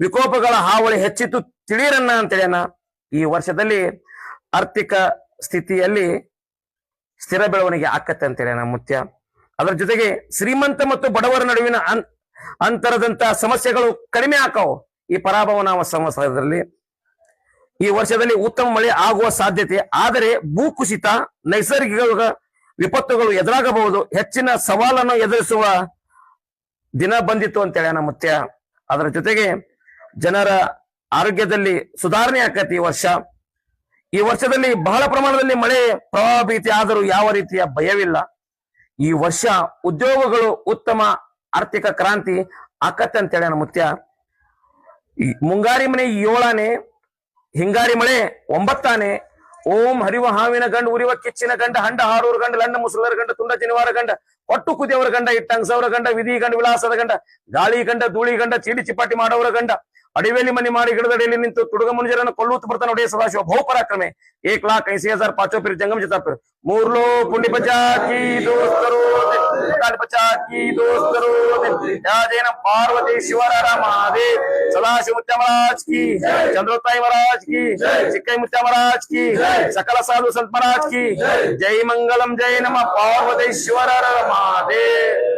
ವಿಕೋಪಗಳ ಹಾವಳಿ ಹೆಚ್ಚಿತು ತಿಳಿಯರನ್ನ ಅಂತೇಳಿಯನ. ಈ ವರ್ಷದಲ್ಲಿ ಆರ್ಥಿಕ ಸ್ಥಿತಿಯಲ್ಲಿ ಸ್ಥಿರ ಬೆಳವಣಿಗೆ ಆಕತ್ತೆ ಅಂತೇಳಿಯನ ಮುತ್ಯ. ಅದರ ಜೊತೆಗೆ ಶ್ರೀಮಂತ ಮತ್ತು ಬಡವರ ನಡುವಿನ ಅಂತರದಂತ ಸಮಸ್ಯೆಗಳು ಕಡಿಮೆ ಆಕಾವು ಈ ಪರಾಭವನ ಸಂವತ್ಸರದಲ್ಲಿ. ಈ ವರ್ಷದಲ್ಲಿ ಉತ್ತಮ ಮಳೆ ಆಗುವ ಸಾಧ್ಯತೆ, ಆದರೆ ಭೂಕುಸಿತ, ನೈಸರ್ಗಿಕ ವಿಪತ್ತುಗಳು ಎದುರಾಗಬಹುದು. ಹೆಚ್ಚಿನ ಸವಾಲನ್ನು ಎದುರಿಸುವ ದಿನ ಬಂದಿತ್ತು ಅಂತೇಳಿ ನಮ್ಮ ಮುತ್ಯ. ಅದರ ಜೊತೆಗೆ ಜನರ ಆರೋಗ್ಯದಲ್ಲಿ ಸುಧಾರಣೆ ಆಕತಿ ಈ ವರ್ಷದಲ್ಲಿ ಬಹಳ ಪ್ರಮಾಣದಲ್ಲಿ ಮಳೆ ಪ್ರವಾಹ ಭೀತಿ ಆದರೂ ಯಾವ ರೀತಿಯ ಭಯವಿಲ್ಲ. ಈ ವರ್ಷ ಉದ್ಯೋಗಗಳು ಉತ್ತಮ ಆರ್ಥಿಕ ಕ್ರಾಂತಿ ಆಕತ್ತೆ ಅಂತೇಳಿ ನಮ್ಮ ಮುತ್ಯ. ಮುಂಗಾರಿ ಮನೆ 7ಆನೆ, ಹಿಂಗಾರಿ ಮಳೆ 9ಆನೆ. ಓಂ ಹರಿವ ಹಾವಿನ ಗಂಡ, ಉರಿವ ಕಿಚ್ಚಿನ ಗಂಡ, ಹಂಡ ಹಾರೂರ ಗಂಡ, ಲಂಡ ಮುಸುಲರ ಗಂಡ, ತುಂಡ ಜನಿವಾರ ಗಂಡ, ಒಟ್ಟು ಕುದಿಯವರ ಗಂಡ, ಇಟ್ಟಂಗಸವರ ಗಂಡ, ವಿಧಿ ಗಂಡ, ವಿಳಾಸದ ಗಂಡ, ಗಾಳಿ ಗಂಡ, ಧೂಳಿ ಗಂಡ, ಚೀಡಿ ಚಿಪಾಟಿ ಮಾಡೋರ ಗಂಡ, ಅಡಿವೆಯಲ್ಲಿ ಮನೆ ಮಾಡಿ ಗಿಡದಡಿಯಲ್ಲಿ ನಿಂತು ತುಡುಗ ಮುನಿಜರನ್ನು ಕೊಲ್ಲುತ್ತ ಬರ್ತಾನೆ ಒಡೆಯ ಸದಾಶಿವ ಬಹುಪರಾಕ್ರಮೆ 1,80,000 ಪಾಚೋ ಪಿರ್ ಜಂಗಮ ಜತಾಪಿರ್ 3 ಲೋ ಪುಂಡಿ ಬಚಾಕಿ ದೋಸ್ತರು ಬಚಾಕಿ ದೋಸ್ತರು ಯಾಜೇನ ಪಾರ್ವತಿ ಶಿವರ ಮಹಾದೇವ್ ಸದಾಶಿವ ಮುತ್ಯ ಮಹಾರಾಜ್ ಕಿ, ಚಂದ್ರೋತಾಯಿ ಮಹಾರಾಜ್ ಕಿ, ಚಿಕ್ಕೈ ಮುತ್ಯ ಮಹಾರಾಜ್ ಕಿ, ಸಕಲ ಸಾಧು ಸಂತ ಮಹಾರಾಜ್ ಕಿ ಜೈ. ಮಂಗಲಂ ಜೈ ನಮ ಪಾರ್ವತಿ ಶಿವರ ಮಹಾದೇವ್.